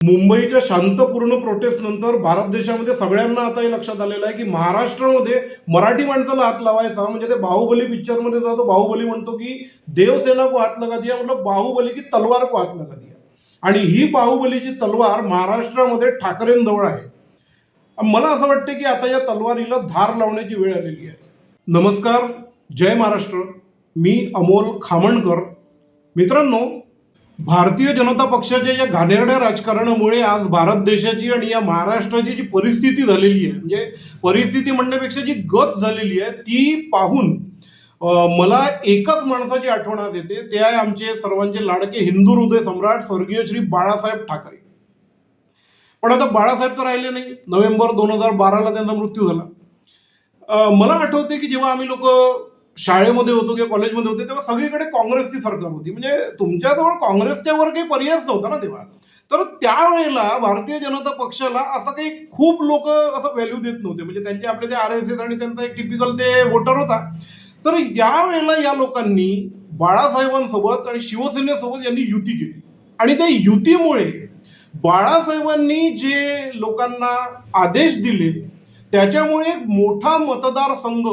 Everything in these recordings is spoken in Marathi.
मुंबईच्या शांतपूर्ण प्रोटेस्ट नंतर भारत देशामध्ये सगळ्यांना आता हे लक्षात आलेलं आहे की महाराष्ट्रामध्ये मराठी माणसाला हात लावायचा म्हणजे ते बाहुबली पिक्चरमध्ये जातो. बाहुबली म्हणतो की देवसेना को हात लगा दिया, मतलब बाहुबली की तलवार को हात लगा दिया. आणि ही बाहुबलीची तलवार महाराष्ट्रामध्ये ठाकरेंजवळ आहे. मला असं वाटतं की आता या तलवारीला धार लावण्याची वेळ आलेली आहे. नमस्कार, जय महाराष्ट्र. मी अमोल खामणकर. मित्रांनो, भारतीय जनता पक्षाच्या या घाणेरड्या राजकारणामुळे आज भारत देशाची आणि या महाराष्ट्राची जी परिस्थिती झालेली आहे, म्हणजे परिस्थिती म्हणण्यापेक्षा जी गत झालेली आहे ती पाहून मला एकाच माणसाची आठवण आज येते. ते आहे आमचे सर्वांचे लाडके हिंदू हृदय सम्राट स्वर्गीय श्री बाळासाहेब ठाकरे. पण आता बाळासाहेब तर राहिले नाही. नोव्हेंबर 2012ला त्यांचा मृत्यू झाला. मला आठवते की जेव्हा आम्ही लोक शाळेमध्ये होतो किंवा कॉलेजमध्ये होते तेव्हा सगळीकडे काँग्रेसची सरकार होती. म्हणजे तुमच्याजवळ काँग्रेसच्या वर काही पर्यायच नव्हता ना तेव्हा. तर त्यावेळेला भारतीय जनता पक्षाला असं काही खूप लोक असं व्हॅल्यू देत नव्हते. म्हणजे त्यांचे आपले ते RSS आणि त्यांचा एक टिपिकल ते वोटर होता. तर यावेळेला या लोकांनी बाळासाहेबांसोबत आणि शिवसेनेसोबत यांनी युती केली. आणि त्या युतीमुळे बाळासाहेबांनी जे लोकांना आदेश दिले त्याच्यामुळे एक मोठा मतदारसंघ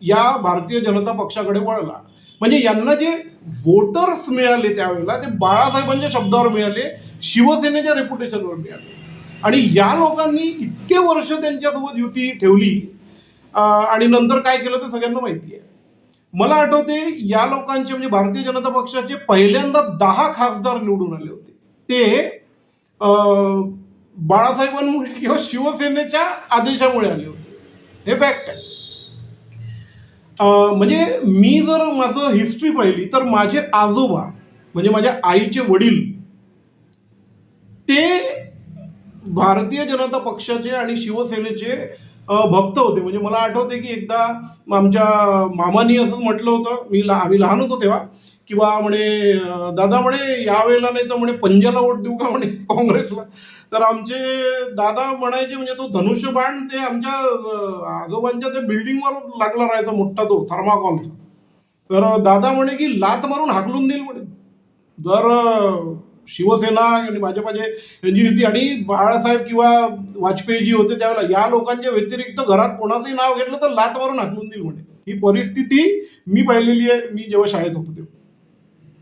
या भारतीय जनता पक्षाकडे वळला. म्हणजे यांना जे वोटर्स मिळाले त्यावेळेला ते बाळासाहेबांच्या शब्दावर मिळाले, शिवसेनेच्या रेप्युटेशनवर मिळाले. आणि या लोकांनी इतके वर्ष त्यांच्यासोबत युती ठेवली आणि नंतर काय केलं ते सगळ्यांना माहिती आहे. मला आठवते या लोकांचे म्हणजे भारतीय जनता पक्षाचे पहिल्यांदा 10 खासदार निवडून आले होते. ते बाळासाहेबांमुळे किंवा शिवसेनेच्या आदेशामुळे आले होते. हे फॅक्ट आहे. म्हणजे मी जर माझं हिस्ट्री पाहिली तर माझे आजोबा म्हणजे माझ्या आईचे वडील ते भारतीय जनता पक्षाचे आणि शिवसेनेचे भक्त होते. म्हणजे मला आठवते की एकदा आमच्या मामानी असं म्हटलं होतं, आम्ही लहान होतो तेव्हा, किंवा म्हणे दादा म्हणे यावेळेला नाही तर म्हणे पंजाला वोट देऊ का म्हणे काँग्रेसला. तर आमचे दादा म्हणायचे म्हणजे तो धनुष्यबाण ते आमच्या आजोबांच्या ते बिल्डिंगवर लागला राहायचा मोठा तो थर्माकॉलचा. तर दादा म्हणे की लात मारून हाकलून देईल म्हणे जर शिवसेना आणि भाजपाचे यांची युती. आणि बाळासाहेब किंवा वाजपेयी जी होते त्यावेळेला या लोकांच्या व्यतिरिक्त घरात कोणाचंही नाव घेतलं तर लात मारून हाकलून देईल म्हणे. ही परिस्थिती मी पाहिलेली आहे मी जेव्हा शाळेत होतो तेव्हा.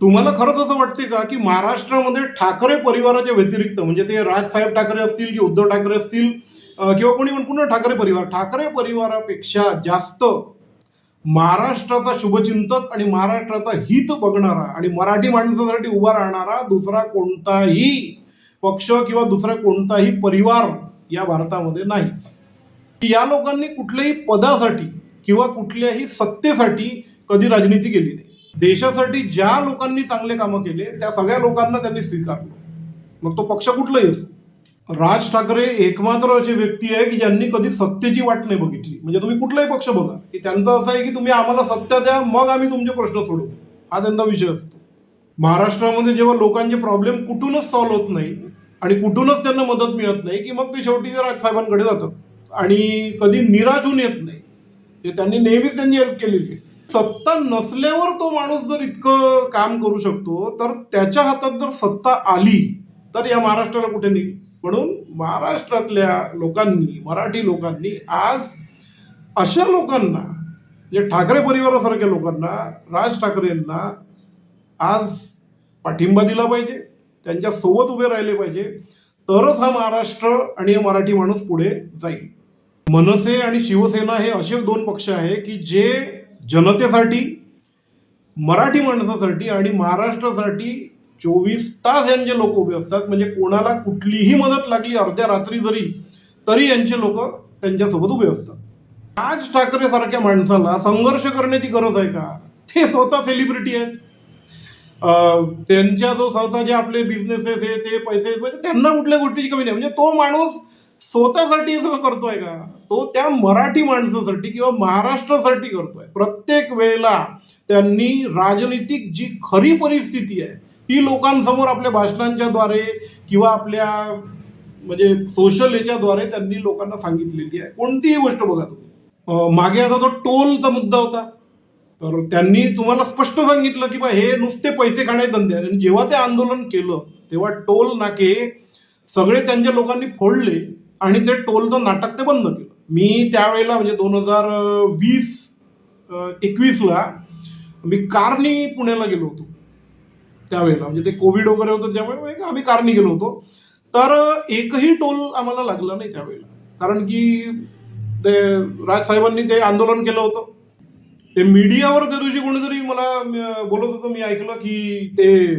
तुम्हाला खरंच असं वाटते का की महाराष्ट्रामध्ये ठाकरे परिवाराच्या व्यतिरिक्त म्हणजे ते राजसाहेब ठाकरे असतील की उद्धव ठाकरे असतील किंवा कोणी पण पुन्हा ठाकरे परिवारापेक्षा जास्त महाराष्ट्राचा शुभचिंतक आणि महाराष्ट्राचा हित बघणारा आणि मराठी माणसासाठी उभा राहणारा दुसरा कोणताही पक्ष किंवा दुसरा कोणताही परिवार या भारतामध्ये नाही. या लोकांनी कुठल्याही पदासाठी किंवा कुठल्याही सत्तेसाठी कधी राजनीती केली नाही. देशासाठी ज्या लोकांनी चांगले कामं केले त्या सगळ्या लोकांना त्यांनी स्वीकारलं, मग तो पक्ष कुठलाही असो. राज ठाकरे एकमात्र अशी व्यक्ती आहे की ज्यांनी कधी सत्तेची वाट नाही बघितली. म्हणजे तुम्ही कुठलाही पक्ष बघा की त्यांचं असं आहे की तुम्ही आम्हाला सत्ता द्या मग आम्ही तुमचे प्रश्न सोडवू, हा त्यांचा विषय असतो. महाराष्ट्रामध्ये जेव्हा लोकांचे प्रॉब्लेम कुठूनच सॉल्व्ह होत नाही आणि कुठूनच त्यांना मदत मिळत नाही की मग ते शेवटी राजसाहेबांकडे जातात आणि कधी निराश होऊन येत नाही. ते त्यांनी नेहमीच त्यांची हेल्प केलेली आहे. सत्ता नसल्यावर तो माणूस जर इतकं काम करू शकतो तर त्याच्या हातात जर सत्ता आली तर या महाराष्ट्राला कुठे नाही. म्हणून महाराष्ट्रातल्या लोकांनी मराठी लोकांनी आज अशा लोकांना म्हणजे ठाकरे परिवारासारख्या लोकांना राज ठाकरेंना आज पाठिंबा दिला पाहिजे, त्यांच्या सोबत उभे राहिले पाहिजे. तरच हा महाराष्ट्र आणि मराठी माणूस पुढे जाईल. मनसे आणि शिवसेना हे असे 2 पक्ष आहे की जे जनतेसाठी मराठी माणसासाठी आणि महाराष्ट्रासाठी 24 तास यांचे लोक उभे असतात. म्हणजे कोणाला कुठलीही मदत लागली अर्ध्या रात्री जरी तरी यांचे लोक त्यांच्यासोबत उभे असतात. राज ठाकरे सारख्या माणसाला संघर्ष करण्याची गरज आहे का? ते स्वतः सेलिब्रिटी आहेत. त्यांच्या जो स्वतःचे आपले बिझनेसेस आहे ते पैसे म्हणजे त्यांना कुठल्या गोष्टीची कमी नाही. म्हणजे तो माणूस स्वतःसाठी असं करतोय का? तो त्या मराठी माणसासाठी किंवा महाराष्ट्रासाठी करतोय. प्रत्येक वेळेला त्यांनी राजनीतिक जी खरी परिस्थिती आहे ती लोकांसमोर आपल्या भाषणांच्या द्वारे किंवा आपल्या म्हणजे सोशल याच्याद्वारे त्यांनी लोकांना सांगितलेली आहे. कोणतीही गोष्ट बघा तुम्ही. मागे आता तो टोलचा मुद्दा होता तर त्यांनी तुम्हाला स्पष्ट सांगितलं की बा हे नुसते पैसे खाण्याचे धंदे आहे. आणि जेव्हा ते आंदोलन केलं तेव्हा टोल नाके सगळे त्यांच्या लोकांनी फोडले आणि ते टोलचं नाटक ते बंद केलं. मी त्यावेळेला म्हणजे 2020-21ला मी कारनी पुण्याला गेलो होतो त्यावेळेला, म्हणजे ते कोविड वगैरे होतं त्यामुळे आम्ही कारनी गेलो होतो. तर एकही टोल आम्हाला लागला नाही त्यावेळेला, कारण की ते राजसाहेबांनी ते आंदोलन केलं होतं. ते मीडियावर त्या दिवशी कोणीतरी मला बोलत होतं, मी ऐकलं की ते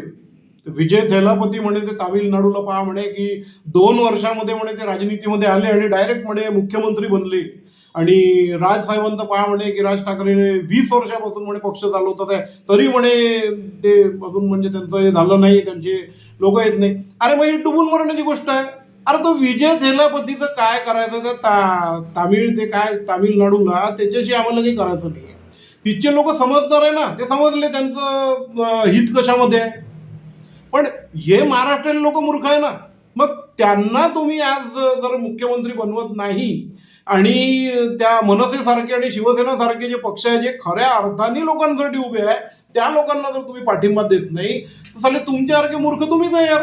विजय थेलापती म्हणे ते तामिळनाडूला पहा म्हणे की 2 वर्षामध्ये म्हणे ते राजनीतीमध्ये आले आणि डायरेक्ट म्हणे मुख्यमंत्री बनले. आणि राजसाहेबांचं पहा म्हणे की राज ठाकरेने 20 वर्षापासून म्हणे पक्ष चालवतात आहे, तरी म्हणे ते अजून म्हणजे त्यांचं हे झालं नाही, त्यांचे लोक येत नाही. अरे मग ही डुबून मरण्याची गोष्ट आहे. अरे तो विजय थेलापतीचं काय करायचं त्या ते काय तामिळनाडूला, त्याच्याशी आम्हाला काही करायचं नाही. तिथचे लोक समजदार आहे ना, ते समजले त्यांचं हित कशामध्ये आहे. पण हे महाराष्ट्रीयन लोक मूर्ख आहे ना, मग त्यांना तुम्ही आज जर मुख्यमंत्री बनवत नाही आणि त्या मनसेसारखे आणि शिवसेनासारखे जे पक्ष आहे जे खऱ्या अर्थाने लोकांसाठी उभे आहे, त्या लोकांना जर तुम्ही पाठिंबा देत नाही तर साले तुमच्यासारखे मूर्ख तुम्हीच आहे यार.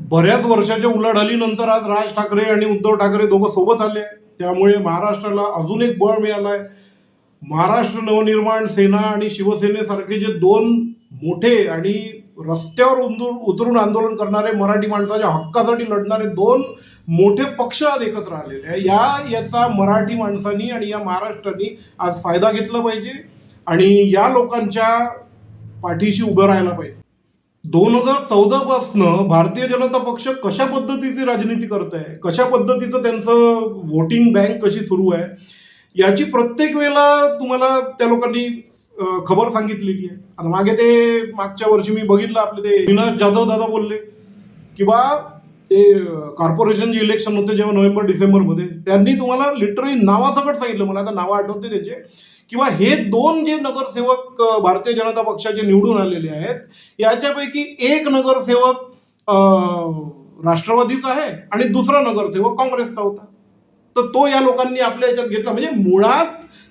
बऱ्याच वर्षाच्या उलाढालीनंतर आज राज ठाकरे आणि उद्धव ठाकरे दोघं सोबत आले, त्यामुळे महाराष्ट्राला अजून एक बळ मिळालं आहे. महाराष्ट्र नवनिर्माण सेना आणि शिवसेनेसारखे जे दोन मोठे आणि रस्त्यावर उतरून आंदोलन करणारे, मराठी माणसाच्या हक्कासाठी लढणारे दोन मोठे पक्ष आज एकत्र आलेले आहे. याचा मराठी माणसांनी आणि या महाराष्ट्राने आज फायदा घेतला पाहिजे आणि या लोकांच्या पाठीशी उभं राहायला पाहिजे. 2014 पासनं भारतीय जनता पक्ष कशा पद्धतीची राजनीती करत आहे, कशा पद्धतीचं त्यांचं वोटिंग बँक कशी सुरू आहे, याची प्रत्येक वेळेला तुम्हाला त्या लोकांनी खबर सांगितलेली आहे. आता मागच्या वर्षी मी बघितलं, आपले ते अविनाश जाधव दादा बोलले की बा ते कॉर्पोरेशनचे इलेक्शन होते जेव्हा नोव्हेंबर-डिसेंबरमध्ये, त्यांनी तुम्हाला लिटरली नावासकट सांगितलं, मला आता नावं आठवते त्याचे, किंवा हे दोन जे नगरसेवक भारतीय जनता पक्षाचे निवडून आलेले आहेत, याच्यापैकी एक नगरसेवक राष्ट्रवादीचा आहे आणि दुसरा नगरसेवक काँग्रेसचा होता. तर तो या लोकांनी आपल्या याच्यात घेतला. म्हणजे मुळात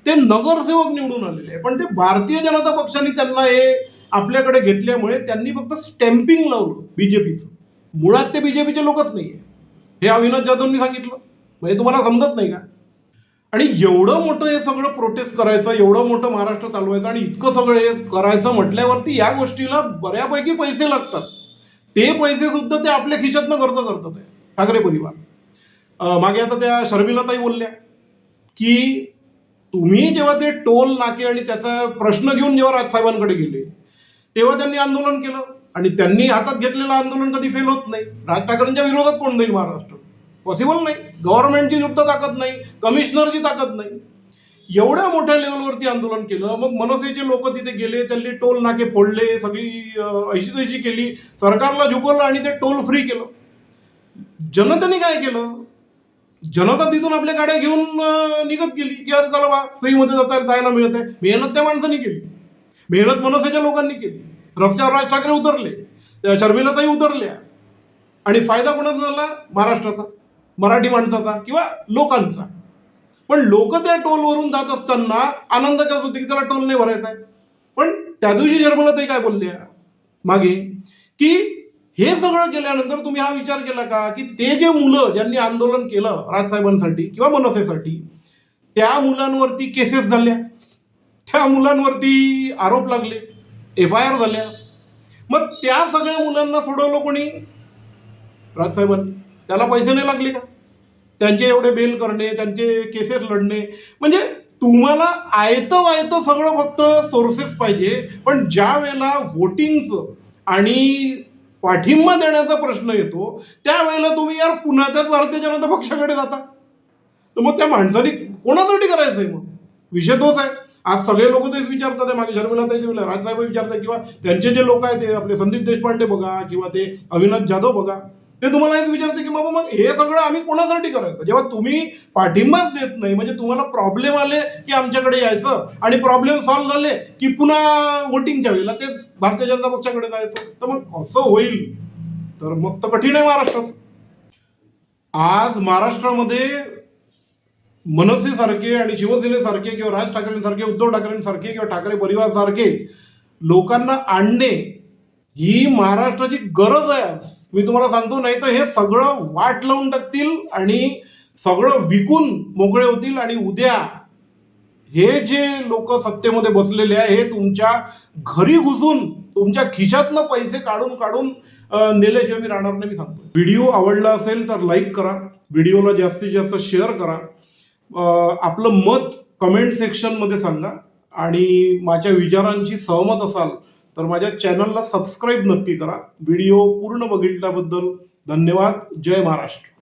ते नगरसेवक निवडून आलेले आहे, पण ते भारतीय जनता पक्षाने त्यांना हे आपल्याकडे घेतल्यामुळे त्यांनी फक्त स्टॅम्पिंग लावलं बीजेपीचं. मुळात ते बीजेपीचे लोकच नाही आहे, हे अविनाश जाधवनी सांगितलं. म्हणजे तुम्हाला समजत नाही का? आणि एवढं मोठं हे सगळं प्रोटेस्ट करायचं, एवढं मोठं महाराष्ट्र चालवायचं आणि इतकं सगळं हे करायचं म्हटल्यावरती या गोष्टीला बऱ्यापैकी पैसे लागतात. ते पैसे सुद्धा ते आपल्या खिशातनं खर्च करतात ठाकरे परिवार. मागे आता त्या शर्मिलाताई बोलल्या की तुम्ही जेव्हा ते टोल नाके आणि त्याचा प्रश्न घेऊन जेव्हा राजसाहेबांकडे गेले तेव्हा त्यांनी आंदोलन केलं आणि त्यांनी हातात घेतलेलं आंदोलन कधी फेल होत नाही. राज ठाकरेंच्या विरोधात कोण जाईल महाराष्ट्र? पॉसिबल नाही. गव्हर्नमेंटची सुद्धा ताकद नाही, कमिशनरची ताकद नाही. एवढ्या मोठ्या लेवलवरती आंदोलन केलं. मग मनसेचे लोक तिथे गेले, त्यांनी टोल नाके फोडले, सगळी ऐशी केली, सरकारला झुकवलं आणि ते टोल फ्री केलं. जनतेने काय केलं? जनता तिथून आपल्या गाड्या घेऊन निघत गेली की अरे चला बा फ्रीमध्ये जायला मिळत आहे. मेहनत त्या माणसांनी केली, मेहनत मनसेच्या लोकांनी केली. रस्त्यावर राज ठाकरे उतरले, त्या शर्मिलाताई उतरल्या आणि फायदा कोणाचा झाला? महाराष्ट्राचा, मराठी माणसाचा किंवा लोकांचा. पण लोक त्या टोलवरून जात असताना आनंदाच्या होते की त्याला टोल नाही भरायचा आहे. पण त्या दिवशी शर्मिलाताई काय बोलल्या मागे की हे सगळं केल्यानंतर तुम्ही हा विचार केला का की ते जे मुलं ज्यांनी आंदोलन केलं राजसाहेबांसाठी किंवा मनसेसाठी, त्या मुलांवरती केसेस झाल्या, त्या मुलांवरती आरोप लागले, FIR झाल्या. मग त्या सगळ्या मुलांना सोडवलं कोणी? राजसाहेबांनी. त्याला पैसे नाही लागले का त्यांचे एवढे बेल करणे, त्यांचे केसेस लढणे? म्हणजे तुम्हाला आयतं सगळं फक्त सोर्सेस पाहिजे, पण ज्या वेळेला वोटिंगचं आणि पाठिंबा देण्याचा प्रश्न येतो त्यावेळेला तुम्ही यार पुन्हा त्याच भारतीय जनता पक्षाकडे जाता. तर मग त्या माणसाने कोणासाठी करायचं आहे? मग विषय तोच आहे. आज सगळे लोक तेच विचारतात आहे. मागे शर्मिलाताई राजसाहेब विचारतात किंवा त्यांचे जे लोक आहेत ते आपले संदीप देशपांडे बघा किंवा ते अविनाश जाधव बघा, ते तुम्हाला हेच विचारते की बाबा मग हे सगळं आम्ही कोणासाठी करायचं? जेव्हा तुम्ही पाठिंबाच देत नाही, म्हणजे तुम्हाला प्रॉब्लेम आले की आमच्याकडे यायचं आणि प्रॉब्लेम सॉल्व्ह झाले की पुन्हा वोटिंगच्या वेळेला ते भारतीय जनता पक्षाकडे जायचं, तर मग असं होईल तर मग तर कठीण आहे महाराष्ट्रात. आज महाराष्ट्रामध्ये मनसेसारखे आणि शिवसेनेसारखे किंवा राज ठाकरेंसारखे, उद्धव ठाकरेंसारखे किंवा ठाकरे परिवारसारखे लोकांना आणणे ही महाराष्ट्राची गरज आहे आज. मी तुम्हाला सांगतो, नाही तर हे सगळं वाट लावून टाकतील आणि सगळं विकून मोकळे होतील आणि उद्या हे जे लोक सत्तेमध्ये बसलेले आहे हे तुमच्या घरी घुसून तुमच्या खिशातनं पैसे काढून काढून नेल्याशिवाय मी राहणार नाही, मी सांगतो. व्हिडिओ आवडला असेल तर लाईक करा, व्हिडिओला जास्तीत जास्त शेअर करा, आपलं मत कमेंट सेक्शनमध्ये सांगा आणि माझ्या विचारांशी सहमत असाल तर माझ्या चॅनलला सबस्क्राईब नक्की करा. व्हिडिओ पूर्ण बघितल्याबद्दल धन्यवाद. जय महाराष्ट्र.